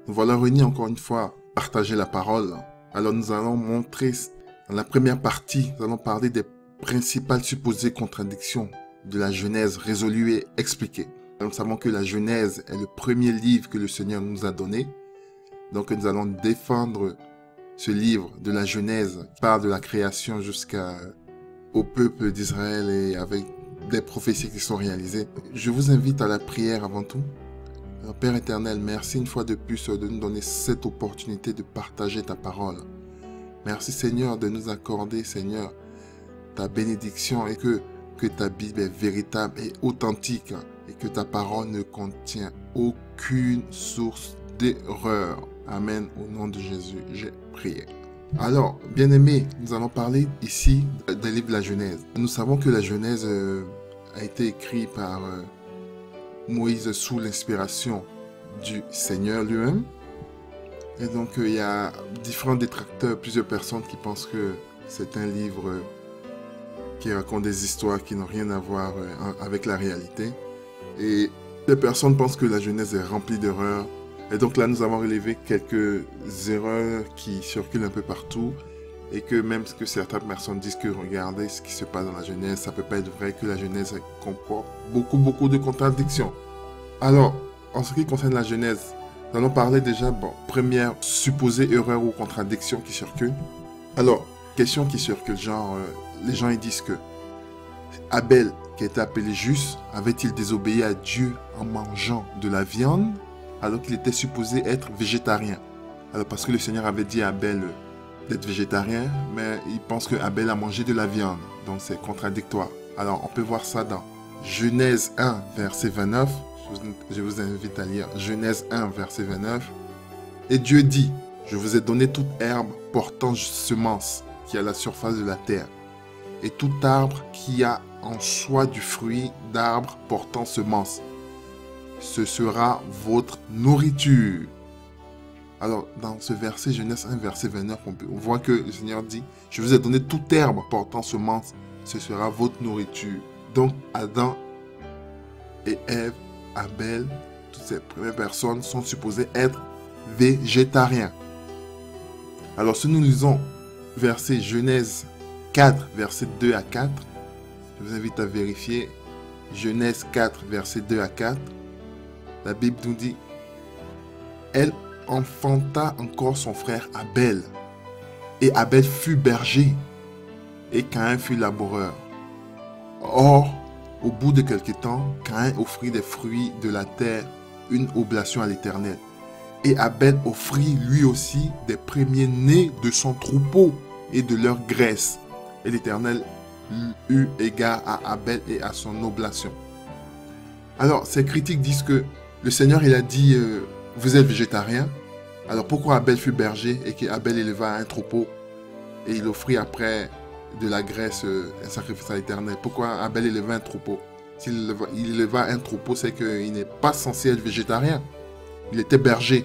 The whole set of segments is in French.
Nous voilà réunis encore une fois, partager la parole. Alors nous allons montrer, dans la première partie, nous allons parler des principales supposées contradictions de la Genèse résolues et expliquées. Nous savons que la Genèse est le premier livre que le Seigneur nous a donné. Donc nous allons défendre ce livre de la Genèse qui parle de la création jusqu'au peuple d'Israël et avec des prophéties qui sont réalisées. Je vous invite à la prière avant tout. Père éternel, merci une fois de plus de nous donner cette opportunité de partager ta parole. Merci Seigneur de nous accorder, Seigneur, ta bénédiction et que ta Bible est véritable et authentique et que ta parole ne contient aucune source d'erreur. Amen. Au nom de Jésus, j'ai prié. Alors, bien-aimés, nous allons parler ici des livres de la Genèse. Nous savons que la Genèse a été écrite par Moïse sous l'inspiration du Seigneur lui-même. Et donc, il y a différents détracteurs, plusieurs personnes qui pensent que c'est un livre qui raconte des histoires qui n'ont rien à voir avec la réalité. Et des personnes pensent que la Genèse est remplie d'erreurs. Et donc là, nous avons relevé quelques erreurs qui circulent un peu partout. Et que même que certaines personnes disent que regardez ce qui se passe dans la Genèse, ça ne peut pas être vrai, que la Genèse comporte beaucoup de contradictions. Alors, en ce qui concerne la Genèse, nous allons parler déjà, première supposée erreur ou contradiction qui circule. Alors, question qui circule, genre, les gens ils disent que Abel, qui était appelé juste, avait-il désobéi à Dieu en mangeant de la viande alors qu'il était supposé être végétarien? Alors, parce que le Seigneur avait dit à Abel d'être végétarien, mais il pense que Abel a mangé de la viande, donc c'est contradictoire. Alors, on peut voir ça dans Genèse 1, verset 29. Je vous invite à lire Genèse 1, verset 29. Et Dieu dit, je vous ai donné toute herbe portant semence qui est à la surface de la terre, et tout arbre qui a en soi du fruit d'arbre portant semence. Ce sera votre nourriture. Alors, dans ce verset, Genèse 1, verset 29, on voit que le Seigneur dit, je vous ai donné toute herbe portant semence, ce sera votre nourriture. Donc, Adam et Ève, Abel, toutes ces premières personnes sont supposées être végétariens. Alors, si nous lisons verset Genèse 4, verset 2 à 4, je vous invite à vérifier Genèse 4, verset 2 à 4, la Bible nous dit, elle enfanta encore son frère Abel, et Abel fut berger, et Caïn fut laboureur. Or, au bout de quelque temps, Caïn offrit des fruits de la terre, une oblation à l'Éternel. Et Abel offrit lui aussi des premiers-nés de son troupeau et de leur graisse. Et l'Éternel eut égard à Abel et à son oblation. Alors, ces critiques disent que le Seigneur, il a dit, vous êtes végétarien. Alors, pourquoi Abel fut berger et qu'Abel éleva un troupeau et il offrit après de la graisse, un sacrifice à l'Éternel? Pourquoi Abel éleva un troupeau? S'il éleva un troupeau, c'est qu'il n'est pas censé être végétarien. Il était berger.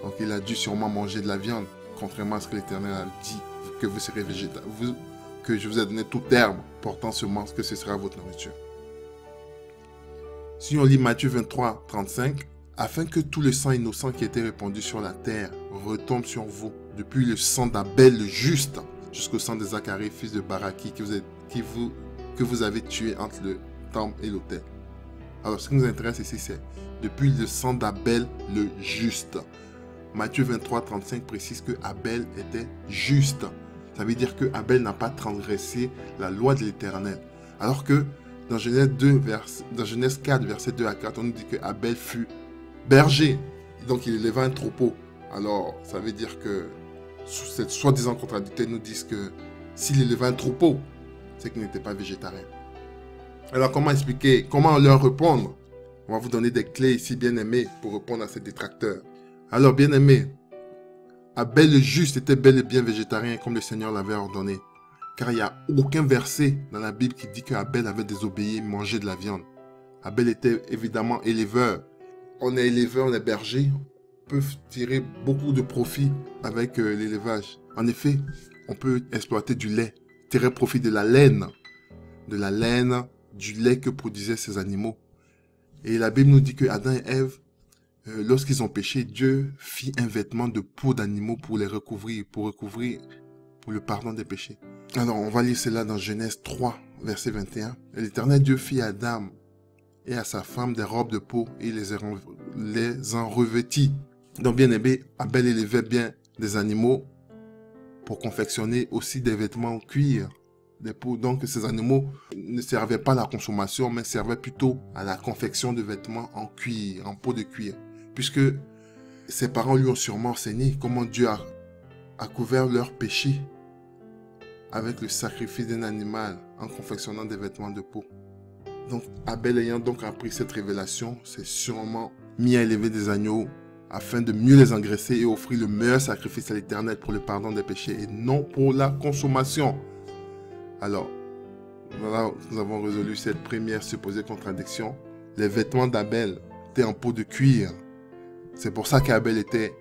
Donc il a dû sûrement manger de la viande, contrairement à ce que l'Éternel a dit, que vous serez végétarien, que je vous ai donné toute herbe portant semence, que ce sera votre nourriture. Si on lit Matthieu 23, 35, afin que tout le sang innocent qui était répandu sur la terre retombe sur vous, depuis le sang d'Abel le juste, jusqu'au sang de Zacharie, fils de Baraki, que vous avez tué entre le temple et l'autel. Alors, ce qui nous intéresse ici, c'est depuis le sang d'Abel le juste. Matthieu 23, 35 précise que Abel était juste. Ça veut dire que Abel n'a pas transgressé la loi de l'Éternel. Alors que dans Genèse 4, verset 2 à 4, on nous dit que Abel fut berger. Donc, il éleva un troupeau. Alors, ça veut dire que cette soi-disant contradicteur nous disent que s'il élevait un troupeau, c'est qu'il n'était pas végétarien. Alors, comment expliquer, comment leur répondre? On va vous donner des clés ici, bien-aimés, pour répondre à ces détracteurs. Alors, bien-aimés, Abel le juste était bel et bien végétarien comme le Seigneur l'avait ordonné. Car il n'y a aucun verset dans la Bible qui dit qu'Abel avait désobéi et mangé de la viande. Abel était évidemment éleveur. On est éleveur, on est berger. On peut tirer beaucoup de profit avec l'élevage. En effet, on peut exploiter du lait, tirer profit de la laine, du lait que produisaient ces animaux. Et la Bible nous dit que Adam et Ève lorsqu'ils ont péché, Dieu fit un vêtement de peau d'animaux pour les recouvrir, pour le pardon des péchés. Alors, on va lire cela dans Genèse 3, verset 21. Et l'Éternel Dieu fit à Adam et à sa femme des robes de peau et les en revêtit. Donc, bien aimé, Abel élevait bien des animaux pour confectionner aussi des vêtements en cuir, des peaux. Donc, ces animaux ne servaient pas à la consommation, mais servaient plutôt à la confection de vêtements en cuir, en peau de cuir. Puisque ses parents lui ont sûrement enseigné comment Dieu a couvert leurs péchés avec le sacrifice d'un animal en confectionnant des vêtements de peau. Donc, Abel ayant donc appris cette révélation, s'est sûrement mis à élever des agneaux afin de mieux les engraisser et offrir le meilleur sacrifice à l'Éternel pour le pardon des péchés et non pour la consommation. Alors, voilà, nous avons résolu cette première supposée contradiction. Les vêtements d'Abel étaient en peau de cuir. C'est pour ça qu'Abel était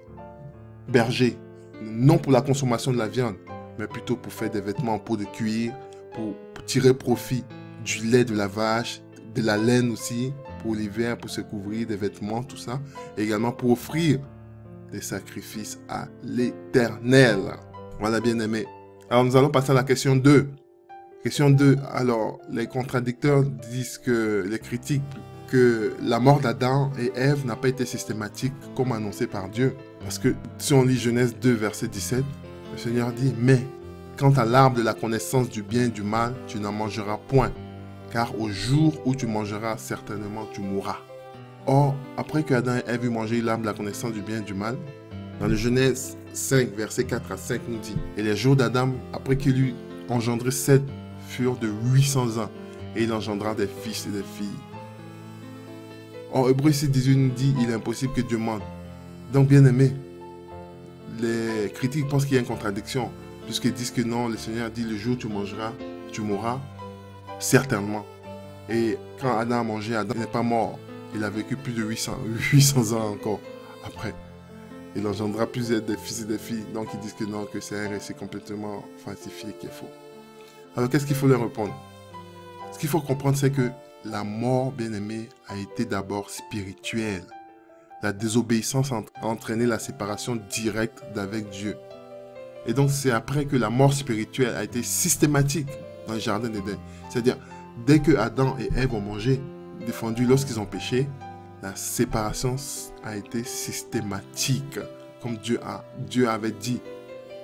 berger, non pour la consommation de la viande, mais plutôt pour faire des vêtements en peau de cuir, pour tirer profit du lait de la vache, de la laine aussi, pour l'hiver, pour se couvrir, des vêtements, tout ça. Et également pour offrir des sacrifices à l'Éternel. Voilà, bien aimé. Alors, nous allons passer à la question 2. Question 2. Alors, les contradicteurs disent que les critiques que la mort d'Adam et Ève n'a pas été systématique comme annoncé par Dieu. Parce que si on lit Genèse 2, verset 17, le Seigneur dit « Mais quant à l'arbre de la connaissance du bien et du mal, tu n'en mangeras point, car au jour où tu mangeras, certainement tu mourras. » Or, après que Adam et Ève eurent mangé l'arbre de la connaissance du bien et du mal, dans le Genèse 5, verset 4 à 5, nous dit « Et les jours d'Adam, après qu'il eut engendré Seth, furent de 800 ans, et il engendra des fils et des filles. » Or, Hébreux 6, 18 nous dit « Il est impossible que Dieu mente. » Donc, bien aimé, les critiques pensent qu'il y a une contradiction, puisqu'ils disent que non, le Seigneur dit le jour où tu mangeras, tu mourras, certainement. Et quand Adam a mangé, Adam n'est pas mort. Il a vécu plus de 800 ans encore après. Il engendra plusieurs des fils et des filles. Donc ils disent que non, que c'est un récit complètement falsifié qui est faux. Alors qu'est-ce qu'il faut leur répondre? Ce qu'il faut comprendre, c'est que la mort, bien aimée, a été d'abord spirituelle. La désobéissance a entraîné la séparation directe d'avec Dieu. Et donc, c'est après que la mort spirituelle a été systématique dans le jardin d'Éden. C'est-à-dire, dès que Adam et Ève ont mangé, défendu lorsqu'ils ont péché, la séparation a été systématique. Comme Dieu avait dit,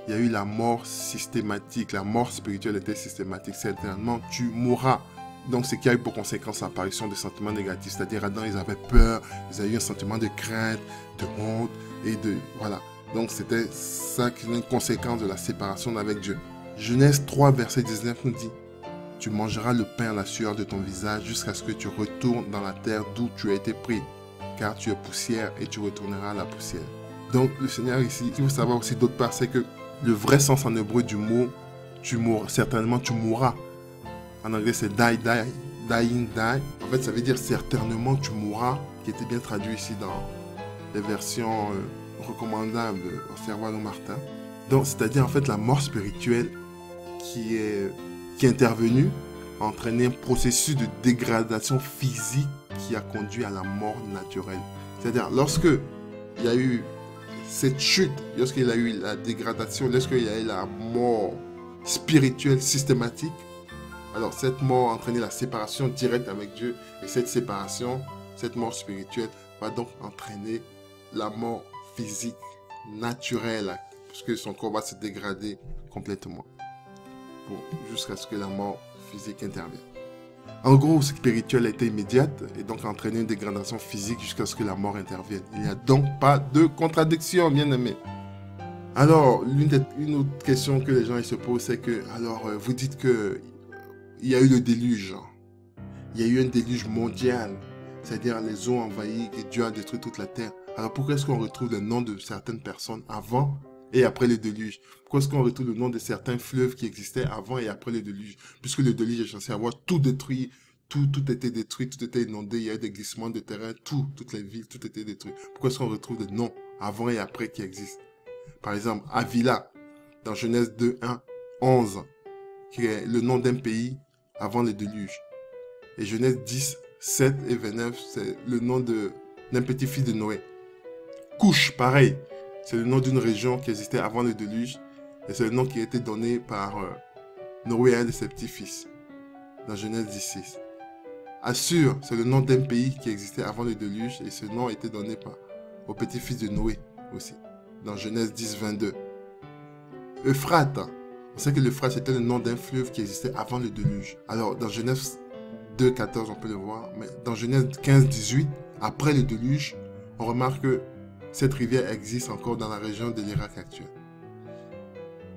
il y a eu la mort systématique. La mort spirituelle était systématique. Certainement, tu mourras. Donc, ce qui a eu pour conséquence l'apparition de sentiments négatifs. C'est-à-dire, Adam, ils avaient peur, ils avaient eu un sentiment de crainte, de honte et de... Voilà. Donc, c'était ça qui est une conséquence de la séparation avec Dieu. Genèse 3, verset 19 nous dit « Tu mangeras le pain à la sueur de ton visage jusqu'à ce que tu retournes dans la terre d'où tu as été pris, car tu es poussière et tu retourneras à la poussière. » Donc, le Seigneur ici, il faut savoir aussi d'autre part, c'est que le vrai sens en hébreu du mot « tu mourras », certainement tu mourras. En anglais, c'est die, dying, die. En fait, ça veut dire certainement tu mourras, qui était bien traduit ici dans les versions recommandables au Servan Martin. Donc, c'est-à-dire en fait la mort spirituelle qui est intervenue a entraîné un processus de dégradation physique qui a conduit à la mort naturelle. C'est-à-dire, lorsque il y a eu cette chute, lorsqu'il y a eu la dégradation, lorsqu'il y a eu la mort spirituelle systématique, alors cette mort a entraîné la séparation directe avec Dieu. Et cette séparation, cette mort spirituelle, va donc entraîner la mort physique naturelle, puisque son corps va se dégrader complètement jusqu'à ce que la mort physique intervienne. En gros, ce spirituel a été immédiate et donc a entraîné une dégradation physique jusqu'à ce que la mort intervienne. Il n'y a donc pas de contradiction, bien aimé. Alors, une autre question que les gens se posent, c'est que, alors, vous dites que il y a eu le déluge. Il y a eu un déluge mondial, c'est-à-dire les eaux envahies et Dieu a détruit toute la terre. Alors, pourquoi est-ce qu'on retrouve le nom de certaines personnes avant et après le déluge? Pourquoi est-ce qu'on retrouve le nom de certains fleuves qui existaient avant et après le déluge? Puisque le déluge est censé avoir tout détruit, tout était détruit, tout était inondé, il y a eu des glissements de terrain, toutes les villes, tout était détruit. Pourquoi est-ce qu'on retrouve des noms avant et après qui existent? Par exemple, Avila, dans Genèse 2, 1, 11, qui est le nom d'un pays avant le déluge. Et Genèse 10, 7 et 29, c'est le nom d'un petit-fils de Noé. Couche, pareil. C'est le nom d'une région qui existait avant le déluge. Et c'est le nom qui a été donné par Noé à un de ses petits-fils. Dans Genèse 16. Assur, c'est le nom d'un pays qui existait avant le déluge. Et ce nom a été donné au petit-fils de Noé aussi. Dans Genèse 10, 22. Euphrate. On sait que l'Euphrate c'était le nom d'un fleuve qui existait avant le déluge. Alors dans Genèse 2, 14, on peut le voir. Mais dans Genèse 15, 18, après le déluge, on remarque que cette rivière existe encore dans la région de l'Irak actuel.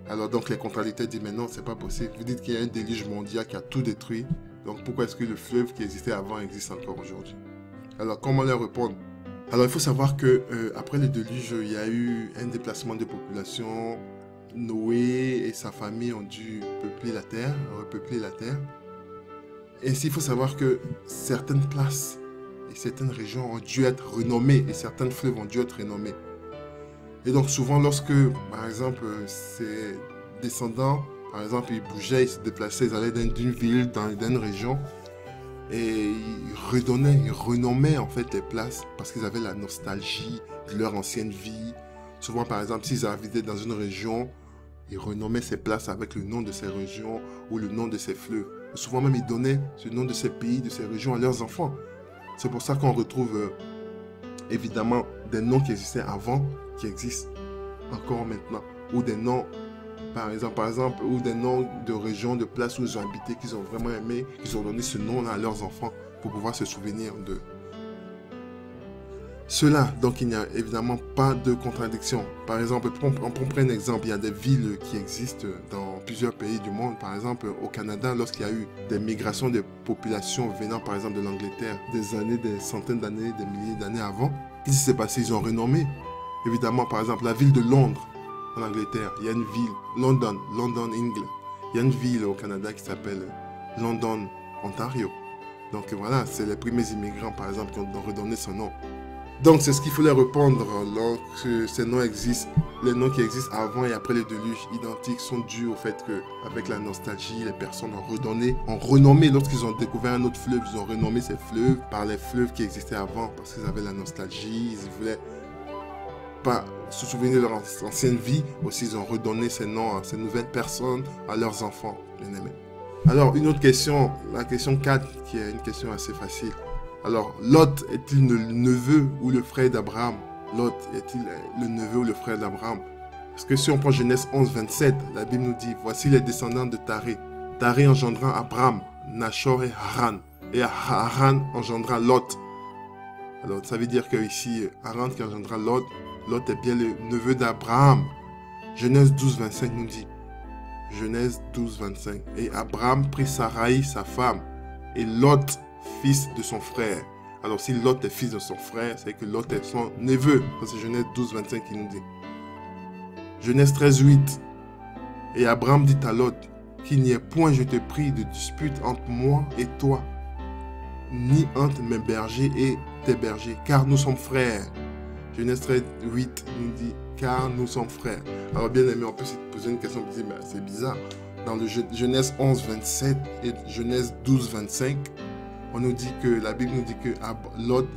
Alors donc les contradicteurs disent mais non, c'est pas possible. Vous dites qu'il y a un déluge mondial qui a tout détruit. Donc pourquoi est-ce que le fleuve qui existait avant existe encore aujourd'hui? Alors comment leur répondre? Alors il faut savoir que après le déluge, il y a eu un déplacement de population. Noé et sa famille ont dû repeupler la terre. Ainsi, il faut savoir que certaines places et certaines régions ont dû être renommées et certains fleuves ont dû être renommés. Et donc souvent lorsque, par exemple, ces descendants, par exemple, ils bougeaient, ils se déplaçaient, ils allaient d'une ville, d'une région, et ils renommaient en fait les places parce qu'ils avaient la nostalgie de leur ancienne vie. Souvent, par exemple, s'ils habitaient dans une région, ils renommaient ces places avec le nom de ces régions ou le nom de ces fleuves. Et souvent même, ils donnaient ce nom de ces pays, de ces régions à leurs enfants. C'est pour ça qu'on retrouve évidemment des noms qui existaient avant, qui existent encore maintenant. Ou des noms, par exemple, ou des noms de régions, de places où ils ont habité, qu'ils ont vraiment aimé, qu'ils ont donné ce nom-là à leurs enfants pour pouvoir se souvenir d'eux. Cela, donc il n'y a évidemment pas de contradiction. Par exemple, on prend un exemple, il y a des villes qui existent dans plusieurs pays du monde. Par exemple, au Canada, lorsqu'il y a eu des migrations de populations venant par exemple de l'Angleterre, des centaines d'années, des milliers d'années avant, qu'est-ce qui s'est passé? Ils ont renommé. Évidemment, par exemple, la ville de Londres, en Angleterre, il y a une ville, London, England. Il y a une ville au Canada qui s'appelle London, Ontario. Donc voilà, c'est les premiers immigrants, par exemple, qui ont redonné son nom. Donc, c'est ce qu'il fallait répondre lorsque ces noms existent. Les noms qui existent avant et après le déluge identiques sont dus au fait que, avec la nostalgie, les personnes ont renommé, lorsqu'ils ont découvert un autre fleuve, ils ont renommé ces fleuves par les fleuves qui existaient avant parce qu'ils avaient la nostalgie, ils voulaient pas se souvenir de leur ancienne vie. Aussi, ils ont redonné ces noms à ces nouvelles personnes, à leurs enfants, bien aimés. Alors, une autre question, la question 4, qui est une question assez facile. Alors, Lot est-il le neveu ou le frère d'Abraham? Lot est-il le neveu ou le frère d'Abraham? Parce que si on prend Genèse 11, 27, la Bible nous dit, voici les descendants de Taré. Taré engendra Abraham, Nachor et Haran. Et Haran engendra Lot. Alors, ça veut dire que ici, Haran qui engendra Lot, Lot est bien le neveu d'Abraham. Genèse 12, 25 nous dit, Genèse 12, 25. Et Abraham prit Sarai, sa femme, et Lot, fils de son frère. Alors si Lot est fils de son frère, c'est que Lot est son neveu. C'est Genèse 12, 25 qui nous dit. Genèse 13, 8. Et Abraham dit à Lot, qu'il n'y ait point, je te prie, de dispute entre moi et toi, ni entre mes bergers et tes bergers, car nous sommes frères. Genèse 13, 8 nous dit, car nous sommes frères. Alors bien aimé, on peut se poser une question, on peut dire, mais c'est bizarre. Dans le Genèse 11, 27 et Genèse 12, 25, on nous dit que, la Bible nous dit que Lot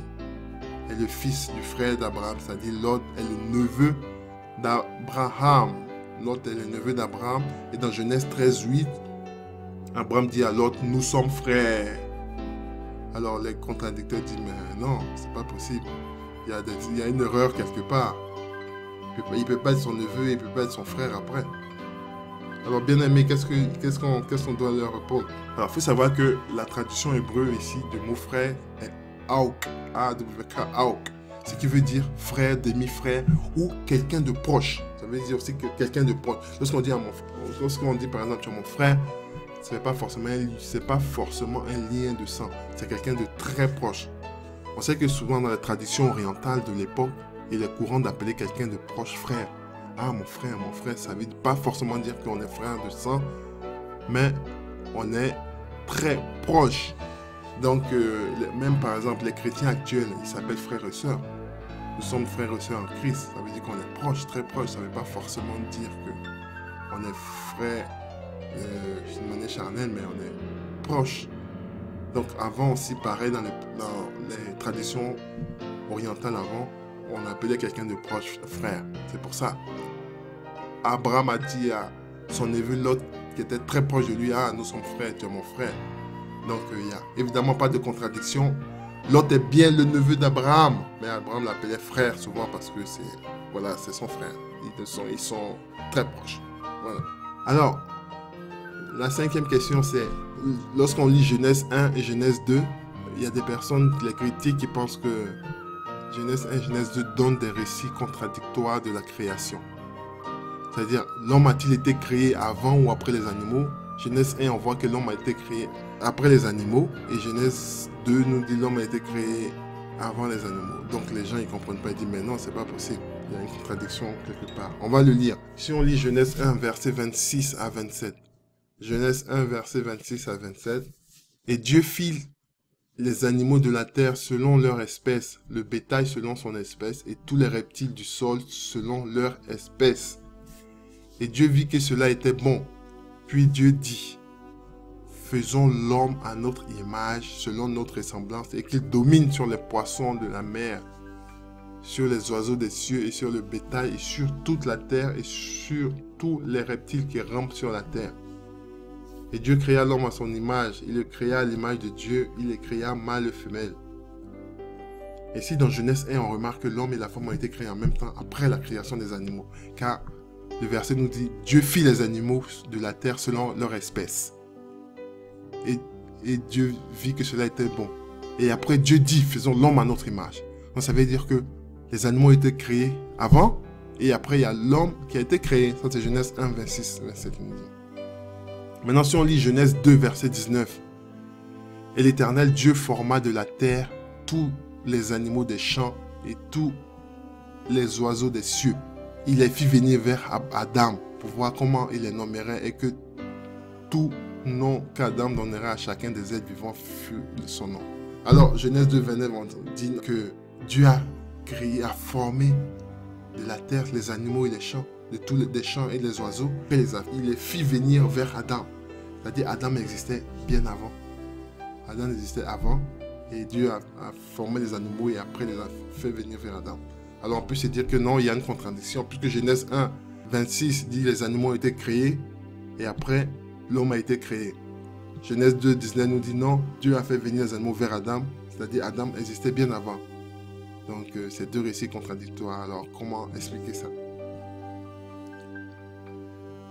est le fils du frère d'Abraham, c'est-à-dire Lot est le neveu d'Abraham. Lot est le neveu d'Abraham. Et dans Genèse 13, 8, Abraham dit à Lot, nous sommes frères. Alors les contradicteurs disent, mais non, c'est pas possible. Il y a une erreur quelque part. Il ne peut pas être son neveu, il ne peut pas être son frère après. Alors, bien aimé, qu'est-ce qu'on doit leur répondre? Alors, il faut savoir que la traduction hébreu ici du mot frère est Auk, A-W-K, Auk, ce qui veut dire frère, demi-frère ou quelqu'un de proche. Ça veut dire aussi que quelqu'un de proche. Lorsqu'on dit par exemple sur mon frère, ce n'est pas forcément un lien de sang, c'est quelqu'un de très proche. On sait que souvent dans la tradition orientale de l'époque, il est courant d'appeler quelqu'un de proche frère. Ah, mon frère, ça ne veut pas forcément dire qu'on est frère de sang, mais on est très proche. Donc, même par exemple, les chrétiens actuels, ils s'appellent frères et sœurs. Nous sommes frères et sœurs en Christ. Ça veut dire qu'on est proche, très proche. Ça ne veut pas forcément dire qu'on est frère d'une manière charnelle, mais on est proche. Donc, avant aussi, pareil, dans les traditions orientales avant, on appelait quelqu'un de proche frère. C'est pour ça. Abraham a dit à son neveu Lot, qui était très proche de lui, ah, nous sommes frères, tu es mon frère. Donc, il n'y a évidemment pas de contradiction. Lot est bien le neveu d'Abraham, mais Abraham l'appelait frère souvent parce que c'est son frère. Ils sont très proches. Voilà. Alors, la cinquième question, c'est, lorsqu'on lit Genèse 1 et Genèse 2, il y a des personnes, les critiques, qui pensent que Genèse 1 et Genèse 2 donnent des récits contradictoires de la création. C'est-à-dire, l'homme a-t-il été créé avant ou après les animaux? Genèse 1, on voit que l'homme a été créé après les animaux. Et Genèse 2 nous dit l'homme a été créé avant les animaux. Donc les gens, ils ne comprennent pas. Ils disent, mais non, c'est pas possible. Il y a une contradiction quelque part. On va le lire. Si on lit Genèse 1, versets 26 à 27. Genèse 1, versets 26 à 27. Et Dieu fit les animaux de la terre selon leur espèce, le bétail selon son espèce, et tous les reptiles du sol selon leur espèce. Et Dieu vit que cela était bon. Puis Dieu dit, faisons l'homme à notre image, selon notre ressemblance, et qu'il domine sur les poissons de la mer, sur les oiseaux des cieux, et sur le bétail, et sur toute la terre, et sur tous les reptiles qui rampent sur la terre. Et Dieu créa l'homme à son image, il le créa à l'image de Dieu, il les créa mâle et femelle. Et si dans Genèse 1, on remarque que l'homme et la femme ont été créés en même temps, après la création des animaux, car le verset nous dit, Dieu fit les animaux de la terre selon leur espèce. Et Dieu vit que cela était bon. Et après, Dieu dit, faisons l'homme à notre image. Donc ça veut dire que les animaux ont été créés avant, et après, il y a l'homme qui a été créé. Ça, c'est Genèse 1, 26, 27. Maintenant, si on lit Genèse 2, verset 19. Et l'Éternel Dieu forma de la terre tous les animaux des champs et tous les oiseaux des cieux. Il les fit venir vers Adam pour voir comment il les nommerait et que tout nom qu'Adam donnerait à chacun des êtres vivants fut son nom. Alors, Genèse 2, 29, on dit que Dieu a créé, a formé de la terre les animaux et les champs, de tous les champs et les oiseaux. Il les fit venir vers Adam. C'est-à-dire Adam existait bien avant. Adam existait avant et Dieu a formé les animaux et après les a fait venir vers Adam. Alors on peut se dire que non, il y a une contradiction, puisque Genèse 1, 26 dit les animaux ont été créés et après l'homme a été créé. Genèse 2, 19 nous dit non, Dieu a fait venir les animaux vers Adam, c'est-à-dire Adam existait bien avant. Donc c'est deux récits contradictoires. Alors comment expliquer ça?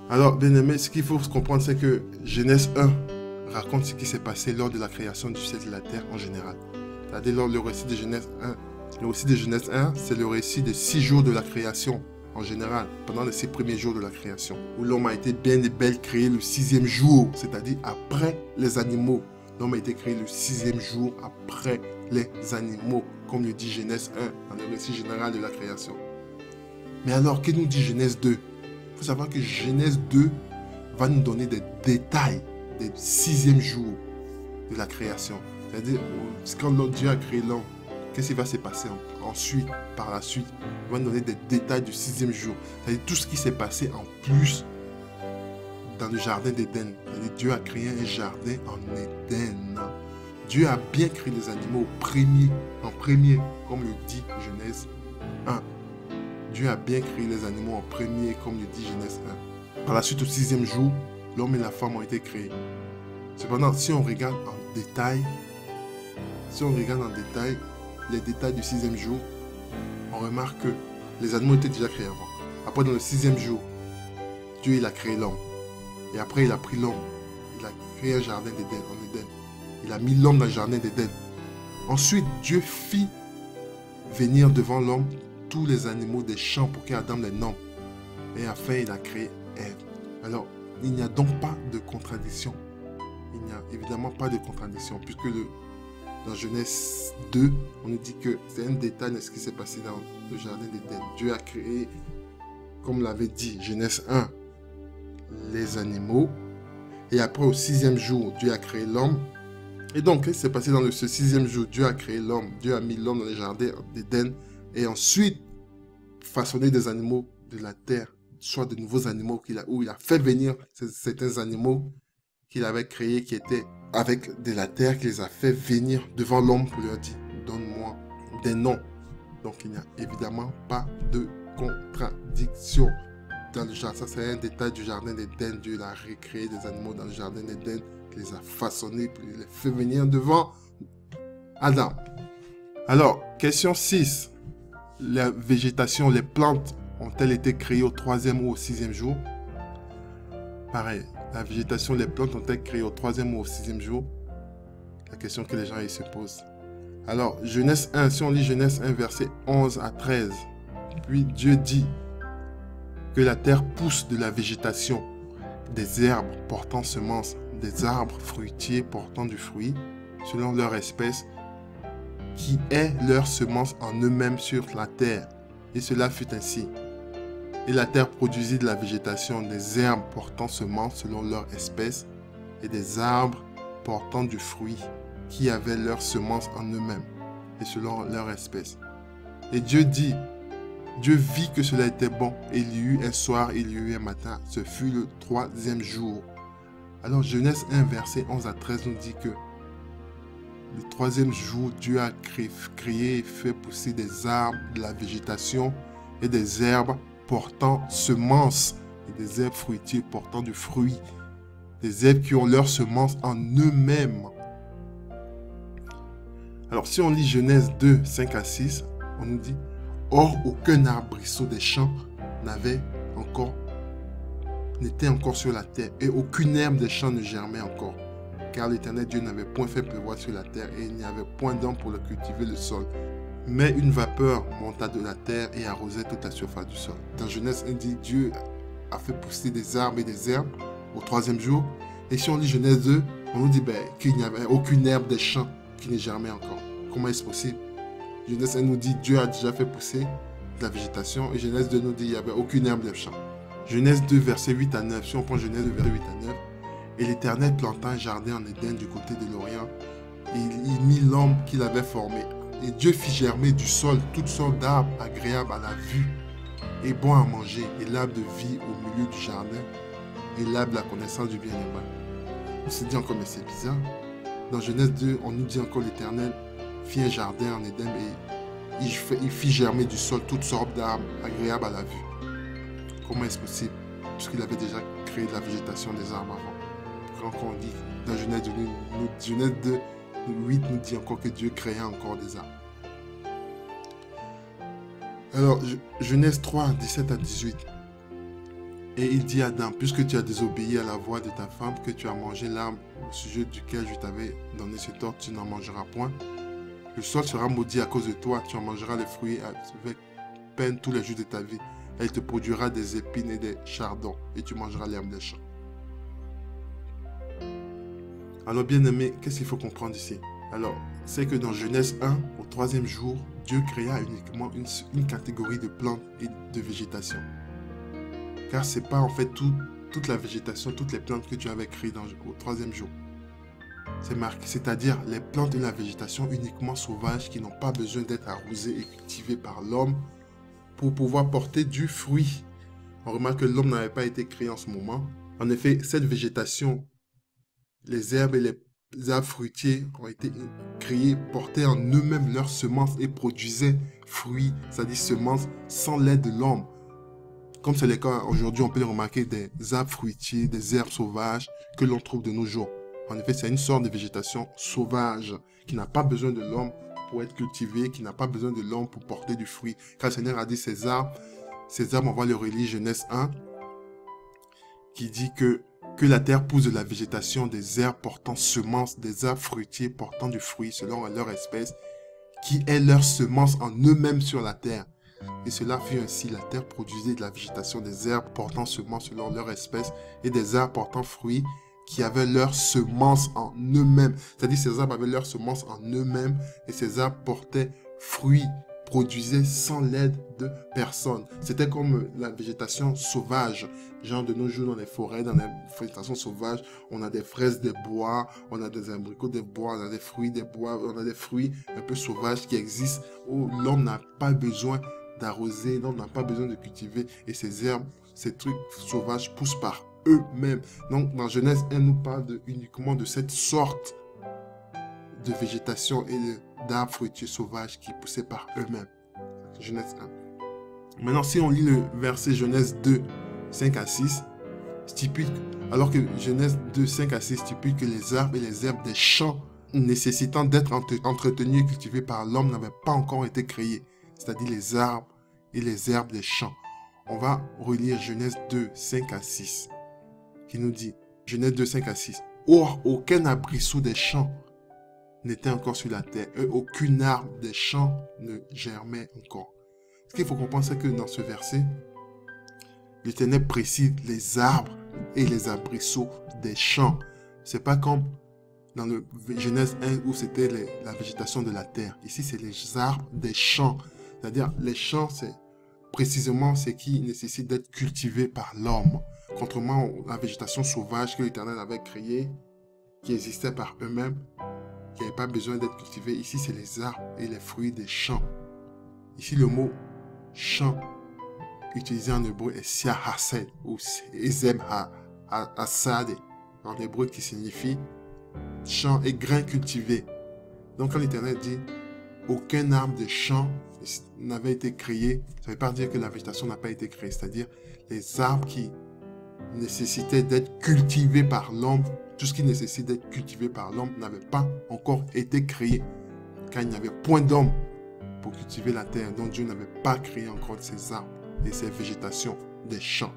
Alors bien aimé, ce qu'il faut comprendre, c'est que Genèse 1 raconte ce qui s'est passé lors de la création du ciel et de la terre en général. C'est-à-dire lors le récit de Genèse 1. Le récit de Genèse 1, c'est le récit de 6 jours de la création en général, pendant les 6 premiers jours de la création, où l'homme a été bien et belle créé le 6e jour, c'est-à-dire après les animaux. L'homme a été créé le 6e jour après les animaux, comme le dit Genèse 1, dans le récit général de la création. Mais alors, que nous dit Genèse 2? Il faut savoir que Genèse 2 va nous donner des détails des 6e jour de la création. C'est-à-dire, quand Dieu a créé l'homme, qu'est-ce qui va se passer ensuite, par la suite? Il va nous donner des détails du 6e jour. C'est-à-dire tout ce qui s'est passé en plus dans le jardin d'Éden. Dieu a créé un jardin en Éden. Dieu a bien créé les animaux en premier, comme le dit Genèse 1. Dieu a bien créé les animaux en premier, comme le dit Genèse 1. Par la suite, au 6e jour, l'homme et la femme ont été créés. Cependant, si on regarde en détail, les détails du 6e jour, on remarque que les animaux étaient déjà créés avant. Après, dans le 6e jour, Dieu il a créé l'homme. Et après, il a pris l'homme. Il a créé un jardin d'Éden, en Éden. Il a mis l'homme dans le jardin d'Éden. Ensuite, Dieu fit venir devant l'homme tous les animaux des champs pour qu'Adam les nomme. Et enfin, il a créé Ève. Alors, il n'y a donc pas de contradiction. Il n'y a évidemment pas de contradiction, puisque dans Genèse 2, on nous dit que c'est un détail de ce qui s'est passé dans le jardin d'Éden. Dieu a créé, comme l'avait dit Genèse 1, les animaux. Et après, au 6e jour, Dieu a créé l'homme. Et donc, qu'est-ce qui s'est passé dans ce 6e jour? Dieu a créé l'homme. Dieu a mis l'homme dans le jardin d'Éden. Et ensuite, façonné des animaux de la terre, soit de nouveaux animaux où il a fait venir certains animaux qu'il avait créés, qui étaient avec de la terre, qu'il les a fait venir devant l'homme pour lui dire, donne-moi des noms. Donc il n'y a évidemment pas de contradiction dans le jardin. Ça, c'est un détail du jardin d'Éden. Dieu a recréé des animaux dans le jardin d'Éden, il les a façonnés, puis il les fait venir devant Adam. Alors, question 6. La végétation, les plantes ont-elles été créées au 3e ou au 6e jour? Pareil, la végétation, les plantes ont-elles créées au 3e ou au 6e jour? La question que les gens ils se posent. Alors, Genèse 1, si on lit Genèse 1, versets 11 à 13. Puis Dieu dit que la terre pousse de la végétation, des herbes portant semences, des arbres fruitiers portant du fruit, selon leur espèce, qui est leur semence en eux-mêmes sur la terre. Et cela fut ainsi. Et la terre produisit de la végétation, des herbes portant semences selon leur espèce, et des arbres portant du fruit, qui avaient leur semence en eux-mêmes, et selon leur espèce. Et Dieu vit que cela était bon, et il y eut un soir, et il y eut un matin. Ce fut le 3e jour. Alors Genèse 1, verset 11 à 13 nous dit que le 3e jour, Dieu a créé et fait pousser des arbres, de la végétation et des herbes portant semences et des herbes fruitiers portant du fruit, des herbes qui ont leurs semences en eux-mêmes. Alors si on lit Genèse 2, 5 à 6, on nous dit « Or, aucun arbrisseau des champs n'était encore sur la terre, et aucune herbe des champs ne germait encore. Car l'Éternel Dieu n'avait point fait pleuvoir sur la terre, et il n'y avait point d'homme pour le cultiver le sol. Mais une vapeur monta de la terre et arrosait toute la surface du sol. » Dans Genèse 1, dit Dieu a fait pousser des arbres et des herbes au 3e jour. Et si on lit Genèse 2, on nous dit qu'il n'y avait aucune herbe des champs qui ne germait encore. Comment est-ce possible? Genèse 1 nous dit Dieu a déjà fait pousser de la végétation, et Genèse 2 nous dit qu'il n'y avait aucune herbe des champs. Genèse 2, verset 8 à 9. Si on prend Genèse 2, verset 8 à 9. Et l'Éternel planta un jardin en Éden du côté de l'Orient, et il mit l'homme qu'il avait formé. Et Dieu fit germer du sol toutes sortes d'arbres agréables à la vue et bons à manger, et l'arbre de vie au milieu du jardin, et l'arbre de la connaissance du bien et du mal. On se dit encore, mais c'est bizarre. Dans Genèse 2, on nous dit encore l'Éternel fit un jardin en Éden, et il fit germer du sol toutes sortes d'arbres agréables à la vue. Comment est-ce possible? Puisqu'il avait déjà créé de la végétation des arbres avant. Quand on dit dans Genèse 2, 8 nous dit encore que Dieu créa encore des arbres. Alors, Genèse 3, 17 à 18. Et il dit à Adam, puisque tu as désobéi à la voix de ta femme, que tu as mangé l'arbre au sujet duquel je t'avais donné cet ordre, tu n'en mangeras point. Le sol sera maudit à cause de toi, tu en mangeras les fruits avec peine tous les jours de ta vie. Elle te produira des épines et des chardons, et tu mangeras l'herbe des champs. Alors bien aimé, qu'est-ce qu'il faut comprendre ici? Alors, c'est que dans Genèse 1, au 3e jour, Dieu créa uniquement une catégorie de plantes et de végétation. Car ce n'est pas en fait toute la végétation, toutes les plantes que Dieu avait créées au 3e jour. C'est marqué, c'est-à-dire les plantes et la végétation uniquement sauvages qui n'ont pas besoin d'être arrosées et cultivées par l'homme pour pouvoir porter du fruit. On remarque que l'homme n'avait pas été créé en ce moment. En effet, cette végétation, les herbes et les arbres fruitiers ont été créés, portaient en eux-mêmes leurs semences et produisaient fruits, c'est-à-dire semences, sans l'aide de l'homme. Comme c'est le cas aujourd'hui, on peut remarquer des arbres fruitiers, des herbes sauvages que l'on trouve de nos jours. En effet, c'est une sorte de végétation sauvage qui n'a pas besoin de l'homme pour être cultivée, qui n'a pas besoin de l'homme pour porter du fruit. Car le Seigneur a dit ces arbres, on va le relire Genèse 1, qui dit que la terre pousse de la végétation, des herbes portant semences, des arbres fruitiers portant du fruit selon leur espèce, qui est leur semence en eux-mêmes sur la terre. Et cela fut ainsi, la terre produisait de la végétation, des herbes portant semences selon leur espèce, et des arbres portant fruits, qui avaient leurs semences en eux-mêmes. C'est-à-dire ces arbres avaient leurs semences en eux-mêmes, et ces arbres portaient fruits, produisaient sans l'aide de personne. C'était comme la végétation sauvage. Genre de nos jours dans les forêts, dans la végétation sauvage, on a des fraises des bois, on a des abricots des bois, on a des fruits des bois, on a des fruits un peu sauvages qui existent où l'homme n'a pas besoin d'arroser, l'homme n'a pas besoin de cultiver, et ces herbes, ces trucs sauvages poussent par eux-mêmes. Donc dans Genèse 1, nous parle uniquement de cette sorte de végétation et d'arbres fruitiers sauvages qui poussaient par eux-mêmes. Genèse 1. Maintenant, si on lit le verset Genèse 2, 5 à 6, stipule, alors que Genèse 2, 5 à 6 stipule que les arbres et les herbes des champs nécessitant d'être entretenus et cultivés par l'homme n'avaient pas encore été créés, c'est-à-dire les arbres et les herbes des champs. On va relire Genèse 2, 5 à 6, qui nous dit, Genèse 2, 5 à 6, « Or, aucun arbrisseau des champs n'était encore sur la terre, et aucune arbre des champs ne germait encore. » Ce qu'il faut comprendre, c'est que dans ce verset, l'Éternel précise les arbres et les arbrisseaux des champs. C'est pas comme dans le Genèse 1 où c'était la végétation de la terre. Ici, c'est les arbres des champs. C'est-à-dire, les champs, c'est précisément ce qui nécessite d'être cultivé par l'homme. Contrairement à la végétation sauvage que l'Éternel avait créée, qui existait par eux-mêmes, qui n'avait pas besoin d'être cultivée. Ici, c'est les arbres et les fruits des champs. Ici, le mot champ utilisé en hébreu est siahased ou ezem hasad en hébreu qui signifie champ et grain cultivé. Donc quand l'Éternel dit aucun arbre de champ n'avait été créé, ça ne veut pas dire que la végétation n'a pas été créée, c'est-à-dire les arbres qui nécessitaient d'être cultivés par l'homme, tout ce qui nécessite d'être cultivé par l'homme n'avait pas encore été créé, car il n'y avait point d'homme pour cultiver la terre, donc Dieu n'avait pas créé encore ces arbres et ces végétations des champs.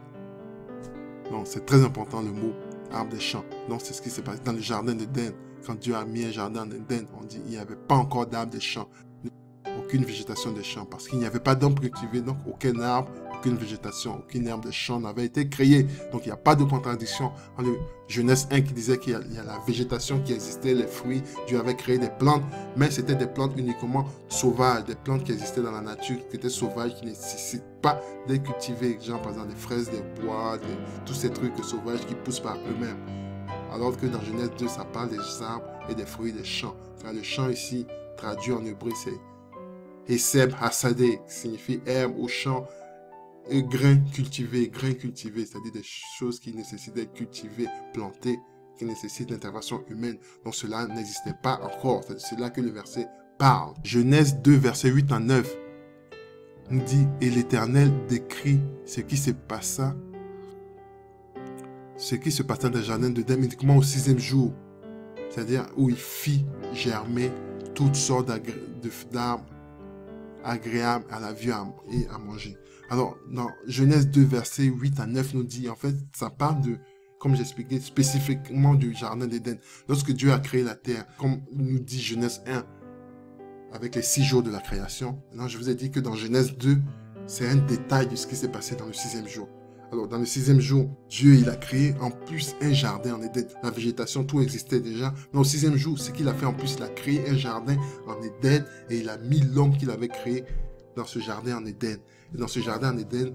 Donc c'est très important le mot arbre des champs. Donc c'est ce qui s'est passé dans le jardin d'Éden. Quand Dieu a mis un jardin d'Éden, on dit il n'y avait pas encore d'arbre des champs, aucune végétation des champs, parce qu'il n'y avait pas d'homme cultivé, donc aucun arbre, aucune végétation, aucune herbe des champs n'avait été créée. Donc il n'y a pas de contradiction dans le Genèse 1 qui disait qu'il y a la végétation qui existait, les fruits, Dieu avait créé des plantes, mais c'était des plantes uniquement sauvages, des plantes qui existaient dans la nature, qui étaient sauvages, qui ne nécessitent pas d'être cultivées, genre par exemple des fraises, des pois, tous ces trucs sauvages qui poussent par eux-mêmes. Alors que dans Genèse 2, ça parle des arbres et des fruits des champs. Car le champ ici, traduit en hébreu, c'est Eseb Hasadeh, qui signifie herbe ou champ, et grain cultivé, c'est-à-dire des choses qui nécessitent d'être cultivées, plantées, qui nécessitent l'intervention humaine. Donc cela n'existait pas encore. C'est là que le verset parle. Genèse 2, verset 8 à 9, nous dit, et l'Éternel décrit ce qui se passa dans le jardin d'Éden uniquement au 6e jour, c'est-à-dire où il fit germer toutes sortes d'arbres agréables à la vue et à manger. Alors, dans Genèse 2, versets 8 à 9, nous dit, en fait, ça parle de, comme j'expliquais, spécifiquement du jardin d'Éden. Lorsque Dieu a créé la terre, comme nous dit Genèse 1, avec les 6 jours de la création. Maintenant, je vous ai dit que dans Genèse 2, c'est un détail de ce qui s'est passé dans le 6e jour. Alors, dans le 6e jour, Dieu, il a créé en plus un jardin en Éden. La végétation, tout existait déjà. Mais au 6e jour, ce qu'il a fait en plus, il a créé un jardin en Éden et il a mis l'homme qu'il avait créé dans ce jardin en Éden. Et dans ce jardin en Éden,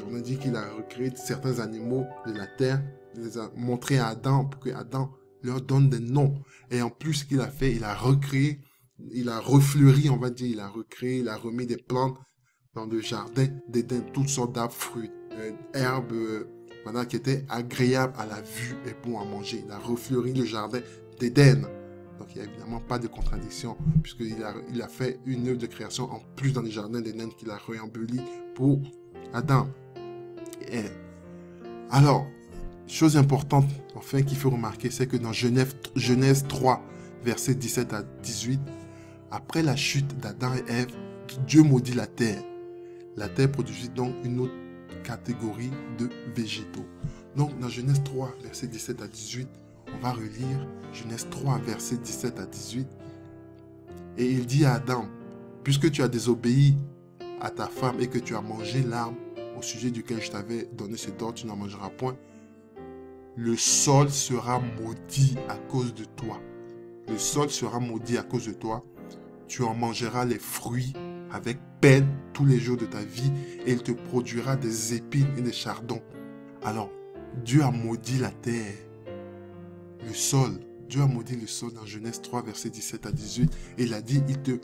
on a dit qu'il a recréé certains animaux de la terre, il les a montrés à Adam pour que Adam leur donne des noms. Et en plus, ce qu'il a fait, il a recréé, il a refleuri, on va dire, il a recréé, il a remis des plantes dans le jardin d'Éden, toutes sortes d'arbres, fruits, herbes, voilà, qui étaient agréables à la vue et bons à manger. Il a refleuri le jardin d'Éden. Donc il n'y a évidemment pas de contradiction, puisqu'il a fait une œuvre de création en plus dans le jardin d'Éden qu'il a réembelli pour Adam. Et alors, chose importante, enfin, qu'il faut remarquer, c'est que dans Genèse 3, versets 17 à 18, après la chute d'Adam et Ève, Dieu maudit la terre. La terre produisit donc une autre catégorie de végétaux. Donc, dans Genèse 3, versets 17 à 18, on va relire Genèse 3, versets 17 à 18. Et il dit à Adam, puisque tu as désobéi à ta femme et que tu as mangé l'arbre au sujet duquel je t'avais donné cet ordre, tu n'en mangeras point, le sol sera maudit à cause de toi. Le sol sera maudit à cause de toi. Tu en mangeras les fruits avec peine tous les jours de ta vie et il te produira des épines et des chardons. Alors, Dieu a maudit la terre, le sol. Dieu a maudit le sol dans Genèse 3, versets 17 à 18. Et il a dit, il te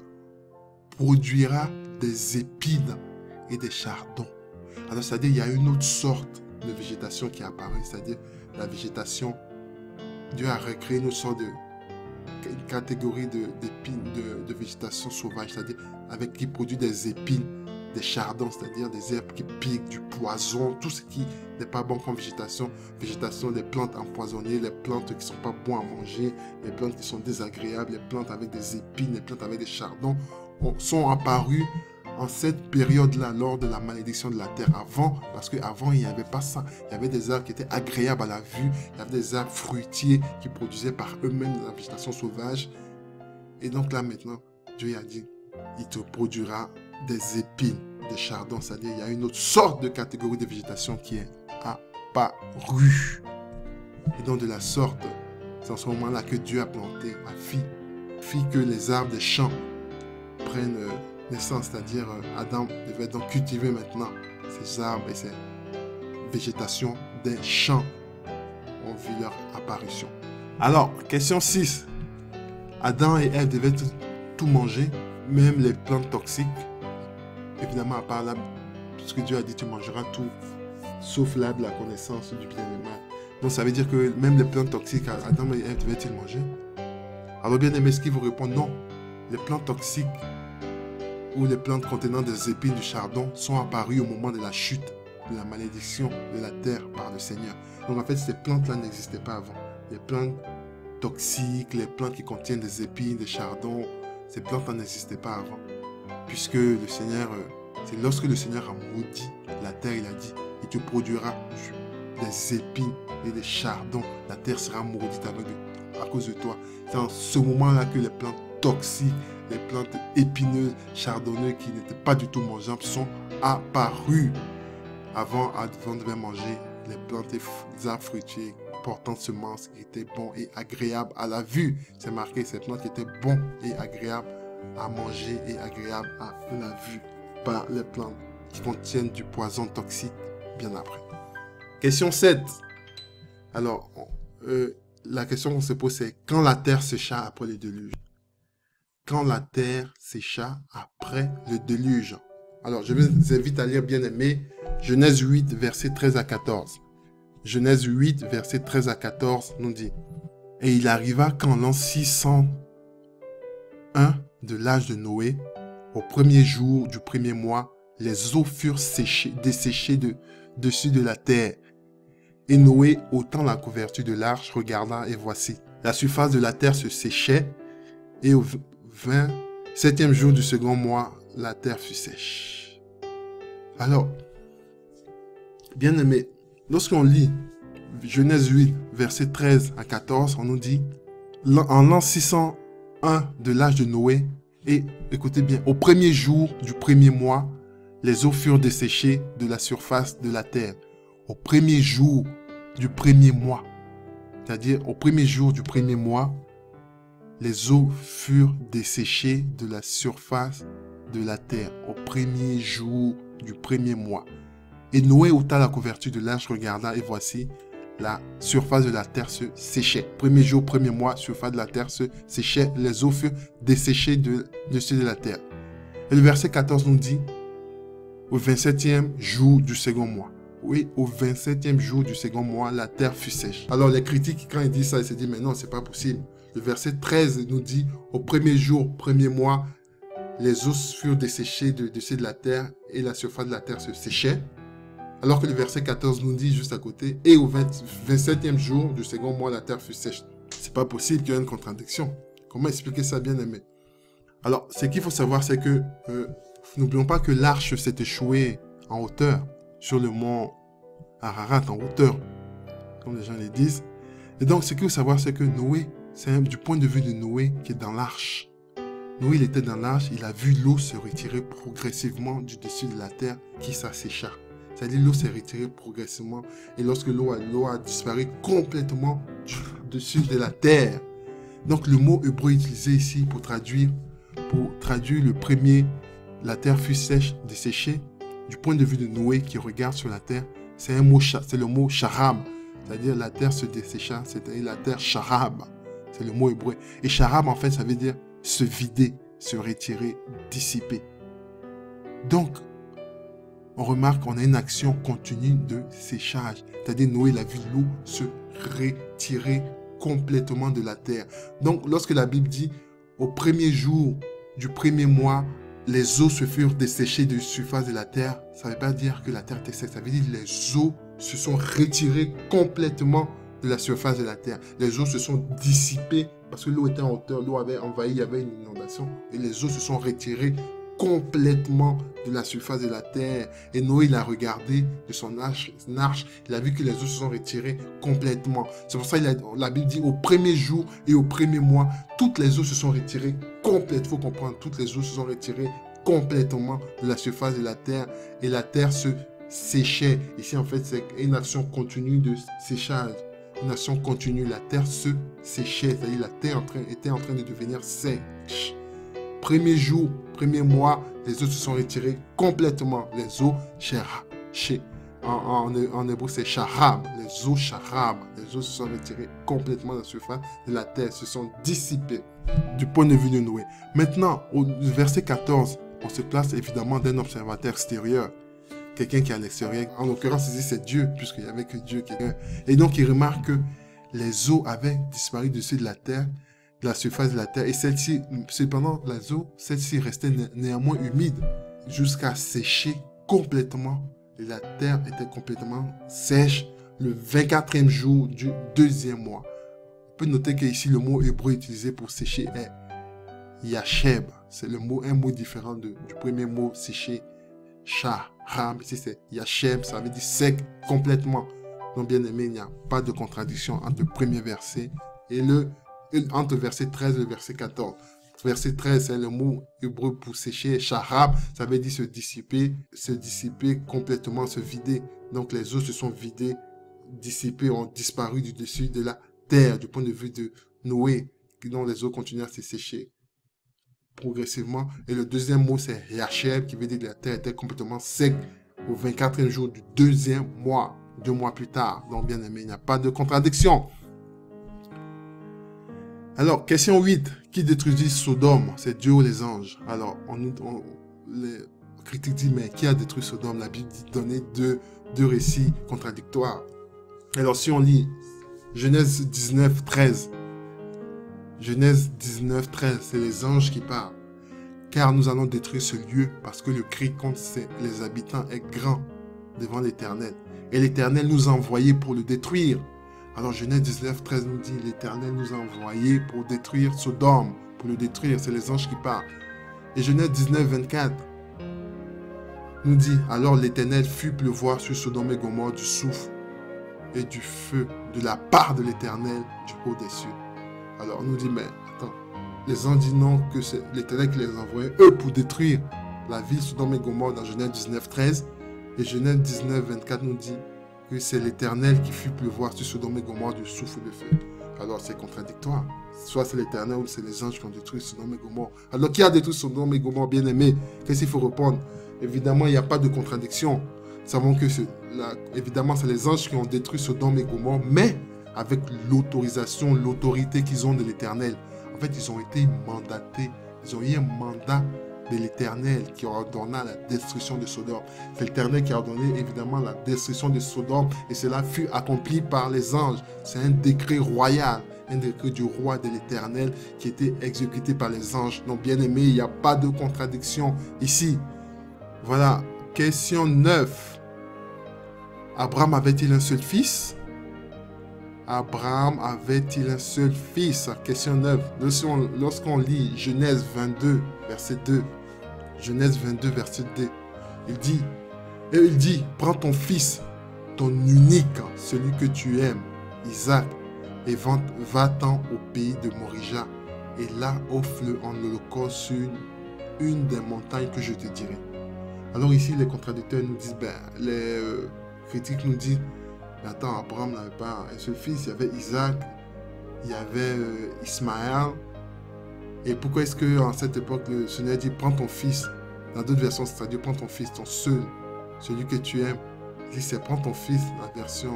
produira des épines et des chardons. Alors, c'est-à-dire, il y a une autre sorte de végétation qui est apparue, c'est-à-dire la végétation. Dieu a recréé une sorte une catégorie d'épines, de végétation sauvage, c'est-à-dire avec qui produit des épines des chardons, c'est-à-dire des herbes qui piquent, du poison, tout ce qui n'est pas bon comme végétation. Végétation, les plantes empoisonnées, les plantes qui ne sont pas bonnes à manger, les plantes qui sont désagréables, les plantes avec des épines, les plantes avec des chardons sont apparues en cette période-là, lors de la malédiction de la terre. Avant, parce qu'avant, il n'y avait pas ça. Il y avait des arbres qui étaient agréables à la vue. Il y avait des arbres fruitiers qui produisaient par eux-mêmes de la végétation sauvage. Et donc là, maintenant, Dieu a dit, il te produira des épines, des chardons. C'est-à-dire, il y a une autre sorte de catégorie de végétation qui est apparue. Et donc, de la sorte, c'est en ce moment-là que Dieu a planté, fit que les arbres des champs prennent naissance, c'est-à-dire Adam devait donc cultiver maintenant ces arbres et ces végétations des champs ont vu leur apparition. Alors, question 6. Adam et Ève devaient tout manger, même les plantes toxiques. Évidemment, à part là, puisque Dieu a dit tu mangeras tout, sauf l'arbre de la connaissance du bien et du mal. Donc ça veut dire que même les plantes toxiques, Adam et Ève devaient-ils manger? Alors bien aimé, ce qui vous répond non. Les plantes toxiques ou les plantes contenant des épines du chardon sont apparues au moment de la chute, de la malédiction de la terre par le Seigneur. Donc en fait, ces plantes-là n'existaient pas avant. Les plantes toxiques, les plantes qui contiennent des épines, des chardons, ces plantes n'existaient pas avant. Puisque le Seigneur, c'est lorsque le Seigneur a maudit la terre, il a dit, il te produira des épines et des chardons. La terre sera maudite à cause de toi. C'est en ce moment-là que les plantes toxiques, les plantes épineuses, chardonneuses qui n'étaient pas du tout mangeables sont apparues. Avant, on devait manger les plantes et les arbres fruitiers portant semences qui étaient bons et agréables à la vue. C'est marqué, ces plantes qui étaient bons et agréables à manger et agréables à la vue. Pas les plantes qui contiennent du poison toxique bien après. Question 7. Alors, la question qu'on se pose, c'est quand la terre sécha après le déluge? Quand la terre sécha après le déluge. Alors, je vous invite à lire, bien aimé, Genèse 8, versets 13 à 14. Genèse 8, versets 13 à 14 nous dit: Et il arriva qu'en l'an 601 de l'âge de Noé, au premier jour du premier mois, les eaux furent desséchées dessus de la terre. Et Noé, ôtant la couverture de l'arche, regarda, et voici, la surface de la terre se séchait, et au 27e jour du second mois, la terre fut sèche. Alors, bien aimé, lorsqu'on lit Genèse 8, versets 13 à 14, on nous dit, en l'an 601 de l'âge de Noé, et écoutez bien, au premier jour du premier mois, les eaux furent desséchées de la surface de la terre. Au premier jour du premier mois, c'est-à-dire au premier jour du premier mois, les eaux furent desséchées de la surface de la terre. Au premier jour du premier mois. Et Noé ôta la couverture de l'arche, regarda, et voici, la surface de la terre se séchait. Premier jour, premier mois, surface de la terre se séchait. Les eaux furent desséchées dessus de la terre. Et le verset 14 nous dit, au 27e jour du second mois. Oui, au 27e jour du second mois, la terre fut sèche. Alors les critiques, quand ils disent ça, ils se disent, mais non, c'est pas possible. Le verset 13 nous dit, au premier jour, premier mois, les eaux furent desséchées dessus de la terre et la surface de la terre se séchait. Alors que le verset 14 nous dit juste à côté, et au 27e jour du second mois, la terre fut sèche. C'est pas possible qu'il y ait une contradiction. Comment expliquer ça, bien aimé? Alors, ce qu'il faut savoir, c'est que n'oublions pas que l'arche s'est échouée en hauteur, sur le mont Ararat, en hauteur, comme les gens le disent. Et donc, ce qu'il faut savoir, c'est que Noé, c'est du point de vue de Noé qui est dans l'arche. Noé, il était dans l'arche, il a vu l'eau se retirer progressivement du dessus de la terre qui s'assécha. C'est-à-dire l'eau s'est retirée progressivement et lorsque l'eau a disparu complètement du dessus de la terre. Donc le mot hébreu utilisé ici pour traduire le premier, la terre fut sèche, desséchée, du point de vue de Noé qui regarde sur la terre, c'est le mot charab, c'est-à-dire la terre se dessécha, c'est-à-dire la terre charab, c'est le mot hébreu. Et charab en fait ça veut dire se vider, se retirer, dissiper. Donc, on remarque qu'on a une action continue de séchage. C'est-à-dire Noé a vu l'eau se retirer complètement de la terre. Donc, lorsque la Bible dit au premier jour du premier mois, les eaux se furent desséchées de la surface de la terre, ça ne veut pas dire que la terre était sèche, ça veut dire que les eaux se sont retirées complètement de la surface de la terre. Les eaux se sont dissipées parce que l'eau était en hauteur, l'eau avait envahi, il y avait une inondation et les eaux se sont retirées complètement de la surface de la terre. Et Noé, il a regardé de son arche, il a vu que les eaux se sont retirées complètement. C'est pour ça que la Bible dit au premier jour et au premier mois, toutes les eaux se sont retirées complètement. Il faut comprendre, toutes les eaux se sont retirées complètement de la surface de la terre et la terre se séchait. Ici, en fait, c'est une action continue de séchage. Une action continue, la terre se séchait, c'est-à-dire la terre était en train de devenir sèche. Premier jour, premier mois, les eaux se sont retirées complètement. Les eaux, en hébreu, c'est charab. Les eaux charab. Les eaux se sont retirées complètement de la surface de la terre, se sont dissipées du point de vue de Noé. Maintenant, au verset 14, on se place évidemment d'un observateur extérieur. Quelqu'un qui est à l'extérieur. En l'occurrence, ici, c'est Dieu, puisqu'il n'y avait que Dieu qui était. Et donc, il remarque que les eaux avaient disparu dessus de la terre, de la surface de la terre. Et celle-ci, cependant, les eaux, celle-ci restait néanmoins humide jusqu'à sécher complètement. Et la terre était complètement sèche le 24e jour du 2e mois. On peut noter qu'ici, le mot hébreu utilisé pour sécher est yacheb. C'est un mot différent du premier mot sécher. Shahram, ici c'est Yachem, ça veut dire sec complètement. Donc bien aimé, il n'y a pas de contradiction entre le premier verset et entre verset 13 et le verset 14. Verset 13, c'est le mot hébreu pour sécher. Shahram, ça veut dire se dissiper complètement, se vider. Donc les eaux se sont vidées, dissipées, ont disparu du dessus de la terre, du point de vue de Noé, dont les eaux continuent à se sécher progressivement. Et le deuxième mot, c'est Yacheb, qui veut dire que la terre était complètement sec au 24e jour du 2e mois, 2 mois plus tard. Donc, bien aimé, il n'y a pas de contradiction. Alors, question 8. Qui détruisit Sodome? C'est Dieu ou les anges? Alors, les critiques disent, mais qui a détruit Sodome? La Bible dit donner deux récits contradictoires. Alors, si on lit Genèse 19, 13, Genèse 19, 13, c'est les anges qui parlent. Car nous allons détruire ce lieu parce que le cri contre les habitants est grand devant l'Éternel. Et l'Éternel nous a envoyés pour le détruire. Alors Genèse 19, 13 nous dit, l'Éternel nous a envoyés pour détruire Sodome, pour le détruire. C'est les anges qui parlent. Et Genèse 19, 24 nous dit, alors l'Éternel fit pleuvoir sur Sodome et Gomorrhe du souffle et du feu de la part de l'Éternel du haut des cieux. Alors, on nous dit, mais attends, les anges disent non, que c'est l'Éternel qui les a envoyés, eux, pour détruire la ville Sodome et Gomorrhe dans Genèse 19, 13. Et Genèse 19, 24 nous dit que c'est l'Éternel qui fit pleuvoir sur Sodome et Gomorrhe du souffle de feu. Alors, c'est contradictoire. Soit c'est l'Éternel ou c'est les anges qui ont détruit Sodome et Gomorrhe. Alors, qui a détruit Sodome et Gomorrhe, bien aimé? Qu'est-ce qu'il faut répondre? Évidemment, il n'y a pas de contradiction. Nous savons que, évidemment, c'est les anges qui ont détruit Sodome et Gomorrhe, mais avec l'autorisation, l'autorité qu'ils ont de l'Éternel. En fait, ils ont été mandatés, ils ont eu un mandat de l'Éternel qui a ordonné la destruction de Sodome. C'est l'Éternel qui a ordonné évidemment la destruction de Sodome et cela fut accompli par les anges. C'est un décret royal, un décret du roi de l'Éternel qui était exécuté par les anges. Donc bien aimé, il n'y a pas de contradiction ici. Voilà, question 9. Abraham avait-il un seul fils? Abraham avait-il un seul fils? Question 9. Lorsqu'on lit Genèse 22, verset 2, Genèse 22, verset 2, il dit, prends ton fils, ton unique, celui que tu aimes, Isaac, et va-t'en au pays de Morija, et là offre-le en holocauste sur une des montagnes que je te dirai. Alors ici, les contradicteurs nous disent, les critiques nous disent, mais attends, Abraham n'avait pas un seul fils, il y avait Isaac, il y avait Ismaël. Et pourquoi est-ce qu'en cette époque, le Seigneur dit, prends ton fils? Dans d'autres versions, c'est-à-dire, prends ton fils, ton seul, celui que tu aimes. Il dit, c'est prends ton fils, la version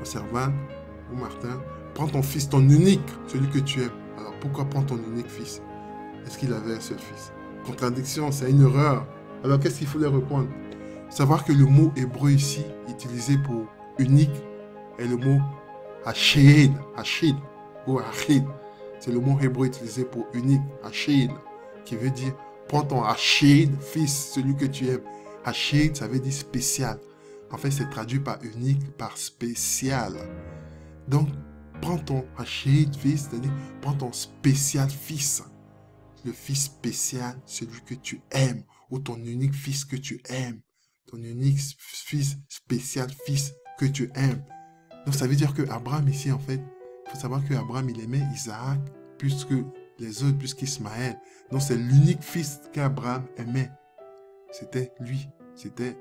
Servan ou Martin. Prends ton fils, ton unique, celui que tu aimes. Alors pourquoi prends ton unique fils? Est-ce qu'il avait un seul fils? Contradiction, c'est une erreur. Alors qu'est-ce qu'il faut leur répondre? Savoir que le mot hébreu ici, utilisé pour unique, est le mot hachid, ou hachid. C'est le mot hébreu utilisé pour unique, hachid, qui veut dire prends ton Hachid, fils, celui que tu aimes. Hachid, ça veut dire spécial. En fait, c'est traduit par unique, par spécial. Donc, prends ton Hachid, fils, c'est-à-dire, prends ton spécial fils. Le fils spécial, celui que tu aimes, ou ton unique fils que tu aimes. Ton unique fils spécial, fils que tu aimes. Donc, ça veut dire que Abraham, ici, en fait, il faut savoir que Abraham, il aimait Isaac plus que les autres, plus qu'Ismaël. Donc, c'est l'unique fils qu'Abraham aimait. C'était lui. C'était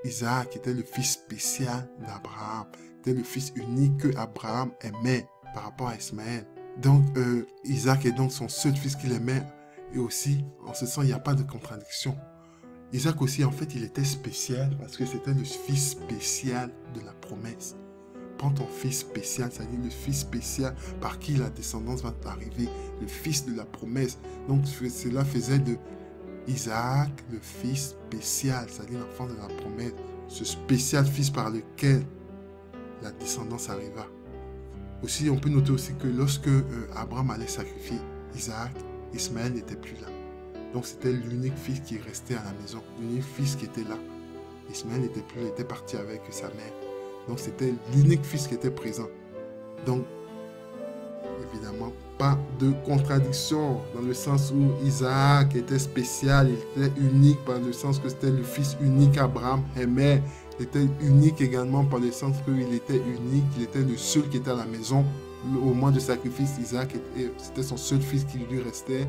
Isaac, qui était le fils spécial d'Abraham. C'était le fils unique que Abraham aimait par rapport à Ismaël. Donc, Isaac est donc son seul fils qu'il aimait. Et aussi, en ce sens, il n'y a pas de contradiction. Isaac aussi, en fait, il était spécial parce que c'était le fils spécial de la promesse. Prends ton fils spécial, c'est-à-dire le fils spécial par qui la descendance va arriver, le fils de la promesse. Donc, cela faisait de Isaac le fils spécial, c'est-à-dire l'enfant de la promesse, ce spécial fils par lequel la descendance arriva. Aussi, on peut noter aussi que lorsque Abraham allait sacrifier Isaac, Ismaël n'était plus là. Donc, c'était l'unique fils qui restait à la maison, l'unique fils qui était là. Ismaël n'était plus, il était parti avec sa mère. Donc, c'était l'unique fils qui était présent. Donc, évidemment, pas de contradiction dans le sens où Isaac était spécial, il était unique par le sens que c'était le fils unique qu'Abraham aimait. Il était unique également par le sens qu'il était unique, il était le seul qui était à la maison. Au moment du sacrifice, Isaac, c'était son seul fils qui lui restait.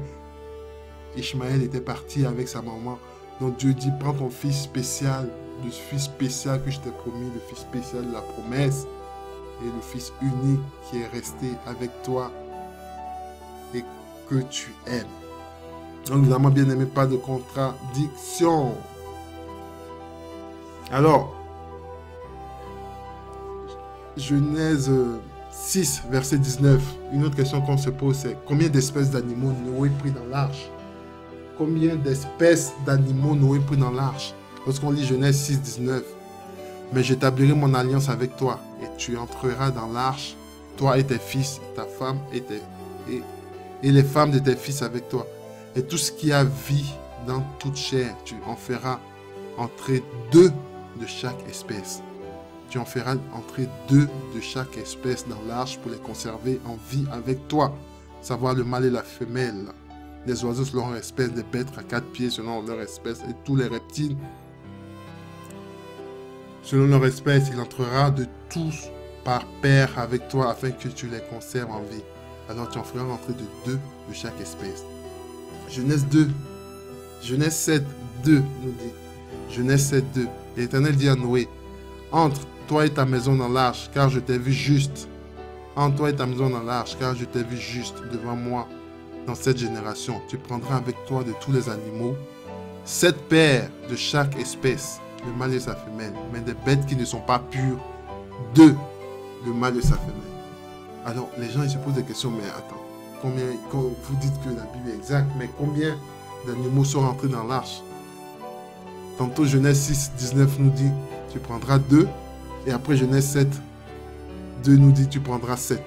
Ishmaël était parti avec sa maman. Donc Dieu dit, prends ton fils spécial, le fils spécial que je t'ai promis, le fils spécial de la promesse, et le fils unique qui est resté avec toi et que tu aimes. Donc évidemment, bien aimé, pas de contradiction. Alors, Genèse 6, verset 19. Une autre question qu'on se pose, c'est combien d'espèces d'animaux Noé prit dans l'arche? Combien d'espèces d'animaux Noé prit dans l'arche? Lorsqu'on lit Genèse 6, 19. Mais j'établirai mon alliance avec toi, et tu entreras dans l'arche, toi et tes fils, ta femme et les femmes de tes fils avec toi. Et tout ce qui a vie dans toute chair, tu en feras entrer 2 de chaque espèce. Tu en feras entrer 2 de chaque espèce dans l'arche pour les conserver en vie avec toi, savoir le mâle et la femelle. Les oiseaux selon leur espèce, les bêtes à 4 pieds selon leur espèce, et tous les reptiles selon leur espèce. Il entrera de tous par paire avec toi afin que tu les conserves en vie. Alors tu en feras entrer de 2 de chaque espèce. Genèse 2. Genèse 7, 2 nous dit. Genèse 7, 2. L'Éternel dit à Noé, entre toi et ta maison dans l'arche, car je t'ai vu juste. Entre toi et ta maison dans l'arche, car je t'ai vu juste devant moi dans cette génération. Tu prendras avec toi de tous les animaux 7 paires de chaque espèce, le mâle et sa femelle, mais des bêtes qui ne sont pas pures, 2, le mâle et sa femelle. Alors, les gens ils se posent des questions, mais attends, quand vous dites que la Bible est exacte, mais combien d'animaux sont rentrés dans l'arche? Tantôt Genèse 6, 19 nous dit, tu prendras 2, et après Genèse 7, 2 nous dit, tu prendras 7.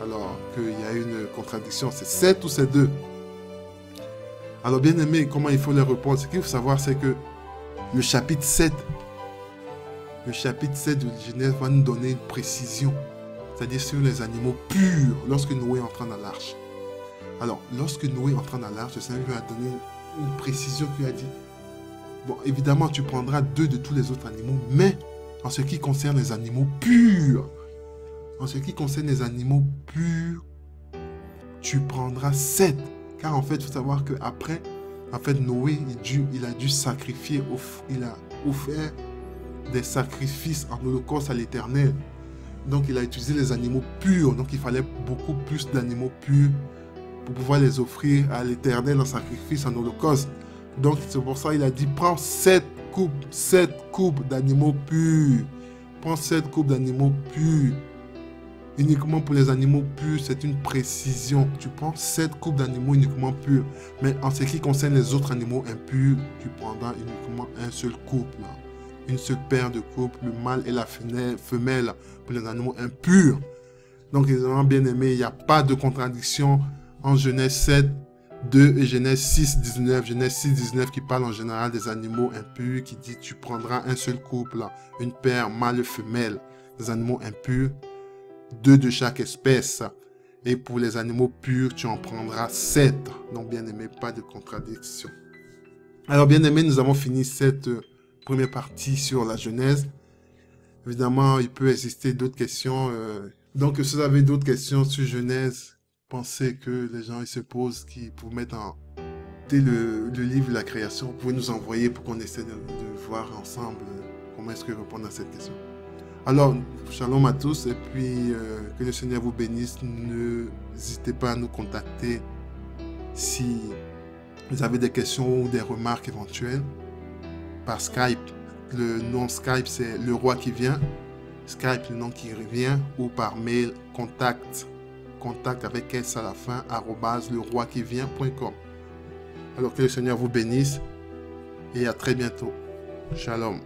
Alors qu'il y a une contradiction, c'est 7 ou c'est 2? Alors bien aimé, comment il faut les répondre? Ce qu'il faut savoir, c'est que le chapitre 7 de Genèse va nous donner une précision, c'est-à-dire sur les animaux purs, lorsque Noé entra dans l'arche. Alors, lorsque Noé entra dans l'arche, le Seigneur lui a donné une précision, qui a dit, bon, évidemment, tu prendras 2 de tous les autres animaux, mais en ce qui concerne les animaux purs, tu prendras 7. Car en fait, il faut savoir qu'après, Noé, il a dû sacrifier, il a offert des sacrifices en holocauste à l'Éternel. Donc, il a utilisé les animaux purs. Donc, il fallait beaucoup plus d'animaux purs pour pouvoir les offrir à l'Éternel en sacrifice, en holocauste. Donc, c'est pour ça qu'il a dit, prends 7 coupes d'animaux purs. Prends 7 coupes d'animaux purs. Uniquement pour les animaux purs, c'est une précision. Tu prends 7 coupes d'animaux uniquement purs. Mais en ce qui concerne les autres animaux impurs, tu prendras uniquement un seul couple. Une seule paire de couples, le mâle et la femelle pour les animaux impurs. Donc, évidemment, bien aimé, il n'y a pas de contradiction en Genèse 7, 2 et Genèse 6, 19. Genèse 6, 19 qui parle en général des animaux impurs, qui dit tu prendras un seul couple, une paire mâle et femelle, des animaux impurs, 2 de chaque espèce. Et pour les animaux purs, tu en prendras 7. Donc, bien aimé, pas de contradiction. Alors, bien aimé, nous avons fini cette première partie sur la Genèse. Évidemment, il peut exister d'autres questions. Donc, si vous avez d'autres questions sur Genèse, pensez que les gens ils se posent, qui pour mettre en dès le livre de la création, vous pouvez nous envoyer pour qu'on essaie de voir ensemble comment est-ce que répondre à cette question. Alors, shalom à tous et puis que le Seigneur vous bénisse. N'hésitez pas à nous contacter si vous avez des questions ou des remarques éventuelles par Skype. Le nom Skype, c'est Le Roi qui vient. Skype, le nom qui revient, ou par mail, contact avec S à la fin, @leroiquivient.com. Alors que le Seigneur vous bénisse et à très bientôt. Shalom.